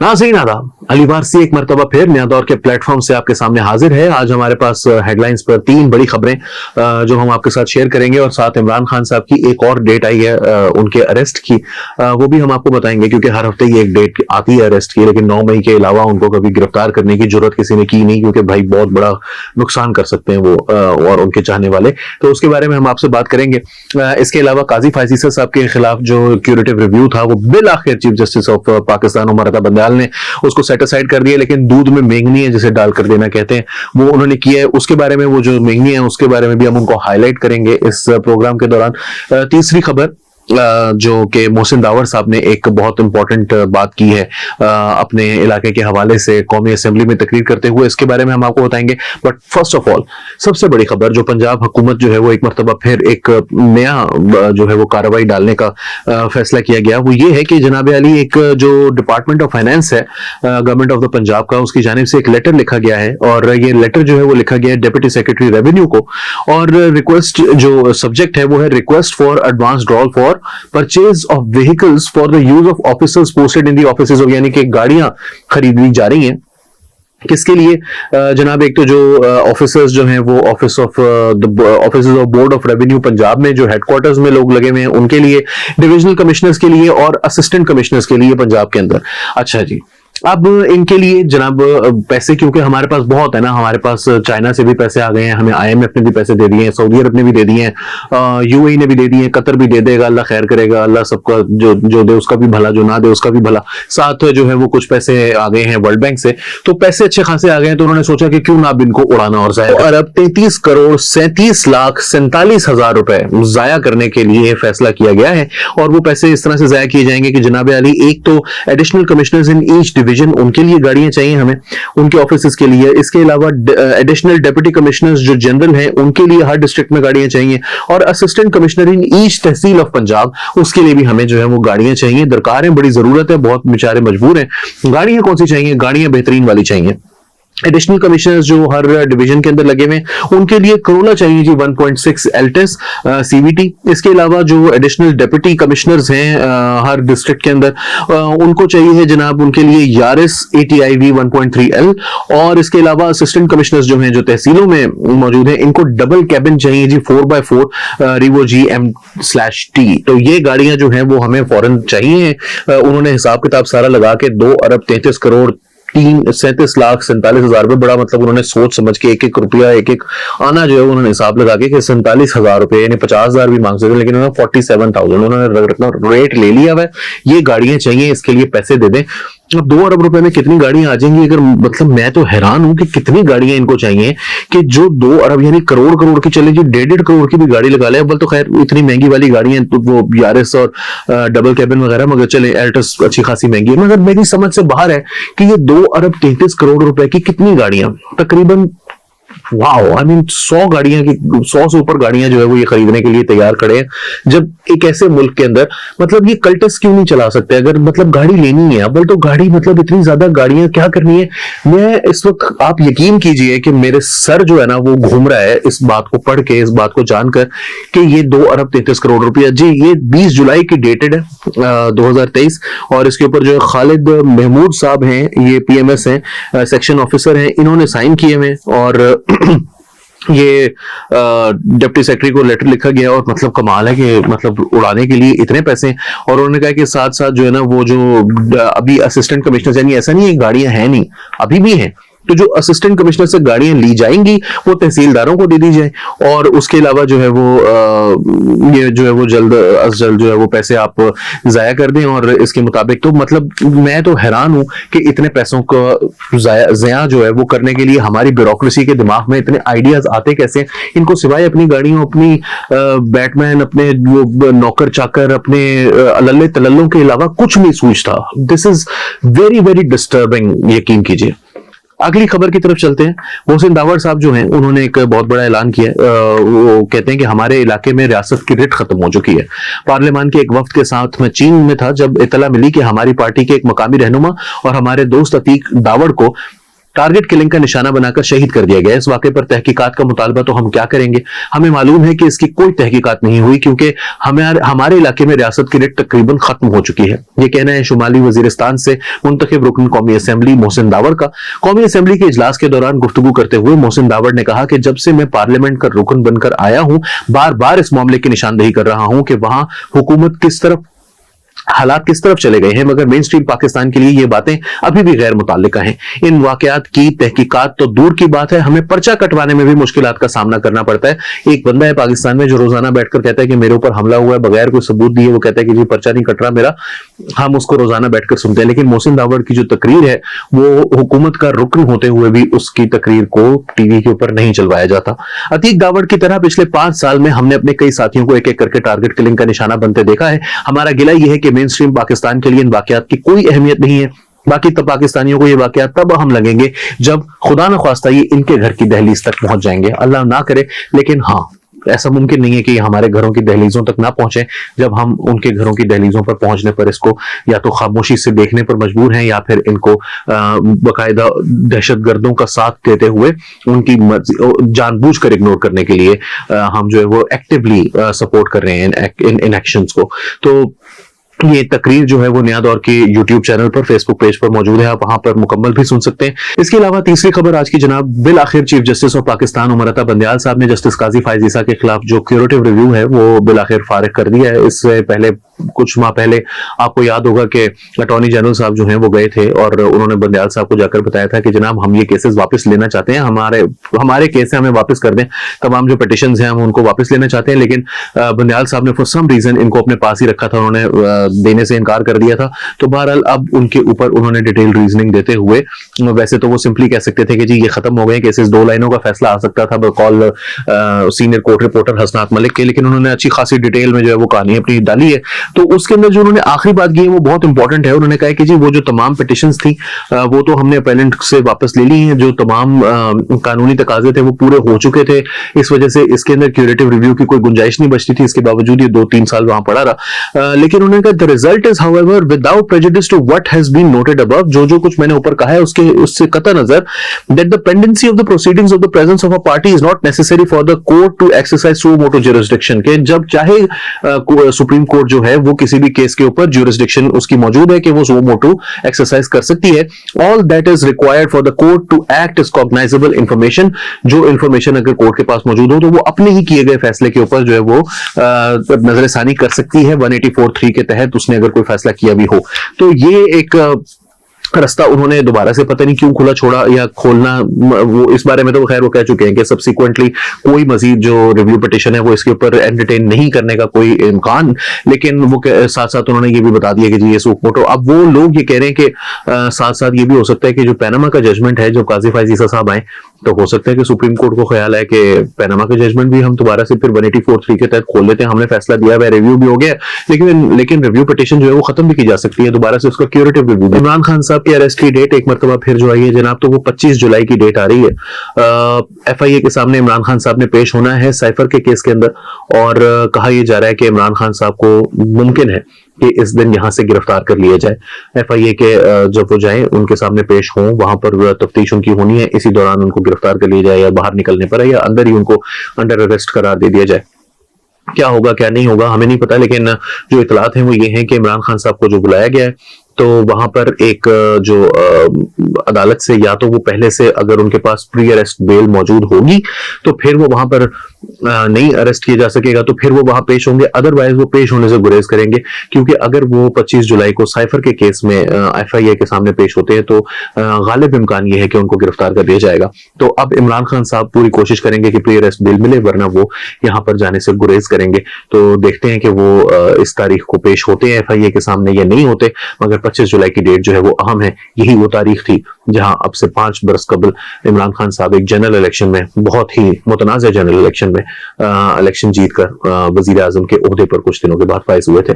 नाज़रीन आदाब, अली वारसी एक मरतबा फिर नया दौर के प्लेटफॉर्म से आपके सामने हाजिर है। आज हमारे पास हेडलाइंस पर तीन बड़ी खबरें जो हम आपके साथ शेयर करेंगे और साथ इमरान खान साहब की एक और डेट आई है उनके अरेस्ट की, वो भी हम आपको बताएंगे क्योंकि हर हफ्ते ये एक डेट आती है अरेस्ट की, लेकिन 9 मई के अलावा उनको कभी गिरफ्तार करने की जरूरत किसी ने की नहीं क्योंकि भाई बहुत बड़ा नुकसान कर सकते हैं वो और उनके चाहने वाले। तो उसके बारे में हम आपसे बात करेंगे। इसके अलावा काजी फाइज़ साहब के खिलाफ जो क्यूरेटिव रिव्यू था वो बिल आखिर chief justice of Pakistan Umar Ata Bandial ने उसको सेट असाइड कर दिया, लेकिन दूध में मेंगनी है जिसे डाल कर देना कहते हैं, वो उन्होंने किया है। उसके बारे में, वो जो मेंगनी है उसके बारे में भी हम उनको हाईलाइट करेंगे इस प्रोग्राम के दौरान। तीसरी खबर जो कि मोहसिन दावर साहब ने एक बहुत इंपॉर्टेंट बात की है अपने इलाके के हवाले से कौमी असेंबली में तकरीर करते हुए, इसके बारे में हम आपको बताएंगे। बट फर्स्ट ऑफ ऑल सबसे बड़ी खबर जो पंजाब हुकूमत जो है वो एक मरतबा फिर एक नया जो है वो कार्रवाई डालने का फैसला किया गया, वो ये है कि जनाब अली एक जो डिपार्टमेंट ऑफ फाइनेंस है गवर्नमेंट ऑफ द पंजाब का, उसकी जानिब से एक लेटर लिखा गया है और ये लेटर जो है वो लिखा गया है डिप्टी सेक्रेटरी रेवेन्यू को, और रिक्वेस्ट जो सब्जेक्ट है वो है request for advance drawal for purchase of vehicles for the use of officers posted in the offices, यानी कि गाड़ियां खरीदी जा रही हैं। किसके लिए जनाब? एक तो जो ऑफिसर्स जो हैं वो office of board of revenue Punjab में जो हेडक्वार्टर्स में लोग लगे हुए हैं उनके लिए, डिविजनल कमिश्नर्स के लिए और असिस्टेंट कमिश्नर्स के लिए पंजाब के अंदर। अच्छा जी, अब इनके लिए जनाब पैसे क्योंकि हमारे पास बहुत है ना, हमारे पास चाइना से भी पैसे आ गए हैं, हमें IMF ने भी पैसे दे दिए हैं, सऊदी अरब ने भी दे दिए हैं, UAE ने भी दे दिए हैं, कतर भी दे देगा, अल्लाह खैर करेगा, अल्लाह सबका जो दे उसका भी भला, जो ना दे उसका भी भला। साथ जो है वो कुछ पैसे आ गए हैं वर्ल्ड बैंक से, तो पैसे अच्छे खासे आ गए हैं, तो उन्होंने सोचा कि क्यों ना अब इनको उड़ाना और जाया। अरब 33 करोड़ 37 लाख 47 हजार रुपए जाया करने के लिए फैसला किया गया है, और वो पैसे इस तरह से जाया किए जाएंगे कि जनाब अली एक तो additional commissioners in each division उनके लिए गाड़ियां चाहिए हमें उनके ऑफिस के लिए, इसके अलावा एडिशनल डिप्टी कमिश्नर्स जो जनरल हैं उनके लिए हर डिस्ट्रिक्ट में गाड़ियां चाहिए, और assistant commissioner in each tehsil of Punjab उसके लिए भी हमें जो है वो गाड़ियां चाहिए, दरकार है, बड़ी जरूरत है, बहुत बेचारे मजबूर हैं। गाड़ियां कौन सी चाहिए? गाड़ियां बेहतरीन वाली चाहिए। एडिशनल कमिश्नर्स जो हर डिवीजन के अंदर लगे हुए हैं उनके लिए करोला चाहिए जी 1.6 एल्टेस CVT। इसके अलावा जो एडिशनल डिप्टी कमिश्नर्स हैं हर डिस्ट्रिक्ट के अंदर उनको चाहिए है जनाब उनके लिए यारिस ATIV 1.3L, और इसके अलावा असिस्टेंट कमिश्नर्स जो हैं जो तहसीलों में मौजूद हैं इनको डबल कैबिन चाहिए जी 4x4 रिवो GM/T। तो ये गाड़ियां जो हैं वो हमें फौरन चाहिए। उन्होंने हिसाब किताब सारा लगा के 2 अरब 33 करोड़ 37 लाख 47 हजार रुपए, बड़ा मतलब उन्होंने सोच समझ के एक एक रुपया एक एक आना जो है उन्होंने हिसाब लगा के 47 हजार रुपए यानी 50 हजार भी मांग सकते, लेकिन उन्होंने 47,000 उन्होंने रेट ले लिया है। ये गाड़ियां चाहिए, इसके लिए पैसे दे दें। अब 2 अरब रुपए में कितनी गाड़ियां आ जाएंगी? अगर मतलब मैं तो हैरान हूं कि कितनी गाड़ियां इनको चाहिए कि जो 2 अरब यानी करोड़ करोड़ की चले जी 1.5 करोड़ की भी गाड़ी लगा ले। अब तो खैर इतनी महंगी वाली गाड़ियां तो वो यारिस और डबल कैबिन वगैरह, मगर चले एल्टस अच्छी खासी महंगी है, मगर मेरी समझ से बाहर है कि ये 2 अरब 33 करोड़ रुपए की कितनी गाड़ियां, तकरीबन वाओ, आई मीन 100 गाड़ियां की 100 से ऊपर गाड़ियां जो है वो ये खरीदने के लिए तैयार खड़े हैं। जब एक ऐसे मुल्क के अंदर मतलब ये कल्टस क्यों नहीं चला सकते? अगर मतलब गाड़ी लेनी है अब तो गाड़ी मतलब इतनी ज्यादा गाड़ियां क्या करनी है? मैं इस वक्त आप यकीन कीजिए कि मेरे सर जो है ना वो घूम रहा है इस बात को पढ़ के, इस बात को जानकर कि ये 2 अरब 33 करोड़ रुपया जी, ये 20 जुलाई की डेटेड है 2023, और इसके ऊपर जो खालिद महमूद साहब हैं ये PMS हैं, सेक्शन ऑफिसर हैं, इन्होंने साइन किए हुए और ये डिप्टी सेक्रेटरी को लेटर लिखा गया, और मतलब कमाल है कि मतलब उड़ाने के लिए इतने पैसे। और उन्होंने कहा कि साथ साथ जो है ना वो जो अभी असिस्टेंट कमिश्नर यानी ऐसा नहीं है गाड़ियां हैं नहीं, अभी भी हैं, तो जो असिस्टेंट कमिश्नर से गाड़ियां ली जाएंगी वो तहसीलदारों को दे दी जाए, और उसके अलावा जो है वो ये जो है वो जल्द अज जल्द जो है वो पैसे आप जाया कर दें। और इसके मुताबिक तो मतलब मैं तो हैरान हूं कि इतने पैसों को जाया जो है वो करने के लिए हमारी ब्यूरोक्रेसी के दिमाग में इतने आइडियाज आते कैसे? इनको सिवाय अपनी गाड़ियों, अपनी बैटमैन, अपने वो नौकर चाकर, अपने अल्ले तल्लों के अलावा कुछ नहीं सूझता। This is very very disturbing, यकीन कीजिए। अगली खबर की तरफ चलते हैं। मोहसिन दावर साहब जो हैं उन्होंने एक बहुत बड़ा ऐलान किया। वो कहते हैं कि हमारे इलाके में रियासत की रिट खत्म हो चुकी है। पार्लियामान के एक वफ्द के साथ मैं चीन में था जब इतला मिली कि हमारी पार्टी के एक मकामी रहनुमा और हमारे दोस्त अतीक दावड़ को टारगेट किलिंग का निशाना बनाकर शहीद कर दिया गया। इस वाकये पर तहकीकात का मुतालबा तो हम क्या करेंगे, हमें मालूम है कि इसकी कोई तहकीकात नहीं हुई क्योंकि हमारे इलाके में रियासत की रेट तकरीबन खत्म हो चुकी है। ये कहना है शुमाली वजीरिस्तान से मुंतखब रुकन कौमी असेंबली मोहसिन दावड़ का। कौमी असेंबली के इजलास के दौरान गुफ्तगू करते हुए मोहसिन दावड़ ने कहा कि जब से मैं पार्लियामेंट का रुकन बनकर आया हूं, बार बार इस मामले की निशानदेही कर रहा हूं कि वहां हुकूमत किस तरफ, हालात किस तरफ चले गए हैं, मगर मेन स्ट्रीम पाकिस्तान के लिए ये बातें अभी भी गैर मुताल्लिका हैं। इन वाकयात की तहकीकात तो दूर की बात है, हमें पर्चा कटवाने में भी मुश्किलात का सामना करना पड़ता है। एक बंदा है पाकिस्तान में जो रोजाना बैठकर कहता है कि मेरे ऊपर हमला हुआ है, बगैर कोई सबूत दिए वो कहता है कि जी पर्चा नहीं कट रहा मेरा। हम उसको रोजाना बैठकर सुनते हैं, लेकिन मोहसिन दावड़ की जो तकरीर है वो हुकूमत का रुकन होते हुए भी उसकी तकरीर को टीवी के ऊपर नहीं चलवाया जाता। अतीक दावड़ की तरह पिछले 5 साल में हमने अपने कई साथियों को एक एक करके टारगेट किलिंग का निशाना बनते देखा है। हमारा गिला यह है कि मेन स्ट्रीम पाकिस्तान के लिए इन वाकयात की कोई अहमियत नहीं है। बाकी तब पाकिस्तानियों को ये वाकयात तब हम लगेंगे जब खुदा न ख्वास्ता ये इनके घर की दहलीज तक पहुंच जाएंगे, अल्लाह ना करे। लेकिन हाँ, ऐसा मुमकिन नहीं है कि हमारे घरों की दहलीजों तक ना पहुंचे। जब हम उनके घरों की दहलीजों पर पहुंचने पर इसको या तो खामोशी से देखने पर मजबूर हैं या फिर इनको बाकायदा दहशतगर्दों का साथ देते हुए उनकी जानबूझकर इग्नोर करने के लिए हम जो है वो एक्टिवली सपोर्ट कर रहे हैं इन एक्शंस को। तो ये तकरीर जो है वो नया दौर के यूट्यूब चैनल पर, फेसबुक पेज पर मौजूद है, आप वहां पर मुकम्मल भी सुन सकते हैं। इसके अलावा तीसरी खबर आज की जनाब, बिल आखिर chief justice of Pakistan Umar Ata Bandial साहब ने जस्टिस काजी फायज ईसा के खिलाफ जो क्यूरेटिव रिव्यू है वो बिल आखिर फारिग कर दिया है। इससे पहले कुछ माह पहले आपको याद होगा कि अटॉर्नी जनरल साहब जो हैं वो गए थे और उन्होंने बंदयाल साहब को जाकर बताया था कि जनाब हम ये केसेस वापस लेना चाहते हैं, हमारे केस हमें वापस कर दें, तमाम जो पिटिशंस हैं हम उनको वापस लेना चाहते हैं। लेकिन बंदयाल साहब ने फॉर सम रीजन इनको अपने पास ही रखा था, उन्होंने देने से इनकार कर दिया था। तो बहरहाल अब उनके ऊपर उन्होंने डिटेल रीजनिंग देते हुए, वैसे तो वो सिंपली कह सकते थे कि जी ये खत्म हो गए केसेस, 2 लाइनों का फैसला आ सकता था बकौल सीनियर कोर्ट रिपोर्टर हसनात मलिक के, लेकिन उन्होंने अच्छी खासी डिटेल में जो है वो कहानी अपनी डाली है। तो उसके अंदर जो उन्होंने आखिरी बात की है वो बहुत इंपॉर्टेंट है। उन्होंने कहा कि जी वो जो तमाम पिटिशंस थी वो तो हमने अपेलेंट से वापस ले ली हैं, जो तमाम कानूनी तकाजे थे वो पूरे हो चुके थे, इस वजह से इसके अंदर क्यूरेटिव रिव्यू की कोई गुंजाइश नहीं बचती थी। इसके बावजूद ये 2-3 साल वहां पड़ा रहा। लेकिन उन्होंने कहा the result is however without prejudice to what has been noted above, जो कुछ मैंने ऊपर कहा है उससे कतई नजर, that the pendency of the proceedings of the presence of a party is not necessary for the court to exercise suo motu jurisdiction, के जब चाहे सुप्रीम कोर्ट जो है वो किसी भी केस के ऊपर ज्यूरिसडिक्शन उसकी मौजूद है कि वो सो मोटो एक्सरसाइज कर सकती है। All that is required for the court to act is cognizable information, जो इंफॉर्मेशन अगर कोर्ट के पास मौजूद हो तो वो अपने ही किए गए फैसले के ऊपर जो है वो नजरसानी कर सकती है 184(3) के तहत उसने अगर कोई फैसला किया भी हो। तो ये एक रास्ता उन्होंने दोबारा से पता नहीं क्यों खुला छोड़ा या खोलना, वो इस बारे में तो खैर वो कह चुके हैं कि सब्सिक्वेंटली कोई मजीद जो रिव्यू पिटिशन है वो इसके ऊपर एंटरटेन नहीं करने का कोई इम्कान। लेकिन वो साथ साथ उन्होंने ये भी बता दिया कि जी ये सुकमोटो, अब वो लोग ये कह रहे हैं कि साथ साथ ये भी हो सकता है कि जो पैनामा का जजमेंट है, जो काजी फायज ईसा साहब आए, तो हो सकता है कि सुप्रीम कोर्ट को ख्याल है कि पैनामा का जजमेंट भी हम दोबारा से फिर 184(3) के तहत खोल लेते हैं, हमने फैसला दिया है, रिव्यू भी हो गया, लेकिन रिव्यू पिटिशन जो है वो खत्म भी की जा सकती है, दोबारा से उसका क्यूरेटिव रिव्यू। इमरान खान साहब की अरेस्ट की डेट एक मरतबा फिर जो आई है जनाब, तो वो 25 जुलाई की डेट आ रही है। FIA के सामने इमरान खान साहब ने पेश होना है साइफर के केस के अंदर, और कहा यह जा रहा है कि इमरान खान साहब को मुमकिन है कि इस दिन यहां से गिरफ्तार कर लिया जाए। FIA के जब वो जाए उनके सामने पेश हों, वहां पर तफ्तीश उनकी होनी है, इसी दौरान उनको गिरफ्तार कर लिया जाए या बाहर निकलने पर या अंदर ही उनको अंडर अरेस्ट करार दे दिया जाए। क्या होगा क्या नहीं होगा हमें नहीं पता, लेकिन जो इतलात हैं वो ये हैं कि इमरान खान साहब को जो बुलाया गया है तो वहां पर एक जो अदालत से या तो वो पहले से अगर उनके पास प्री अरेस्ट बेल मौजूद होगी तो फिर वो वहां पर नहीं अरेस्ट किया जा सकेगा, तो फिर वो वहां पेश होंगे, अदरवाइज वो पेश होने से गुरेज करेंगे, क्योंकि अगर वो 25 जुलाई को साइफर के केस में FIA के सामने पेश होते हैं तो गालिब इम्कान ये है कि उनको गिरफ्तार कर दिया जाएगा। तो अब इमरान खान साहब पूरी कोशिश करेंगे कि प्री अरेस्ट बेल मिले, वरना वो यहाँ पर जाने से गुरेज करेंगे। तो देखते हैं कि वो इस तारीख को पेश होते हैं FIA के सामने या नहीं होते, मगर 25 जुलाई की डेट जो है वो अहम है। यही वो तारीख थी जहां अब से 5 बरस कबल इमरान खान साहब एक जनरल इलेक्शन में, बहुत ही मुतनाज़ जनरल इलेक्शन में इलेक्शन जीतकर वजीर आजम के ओहदे पर कुछ दिनों के बाद फाइज हुए थे।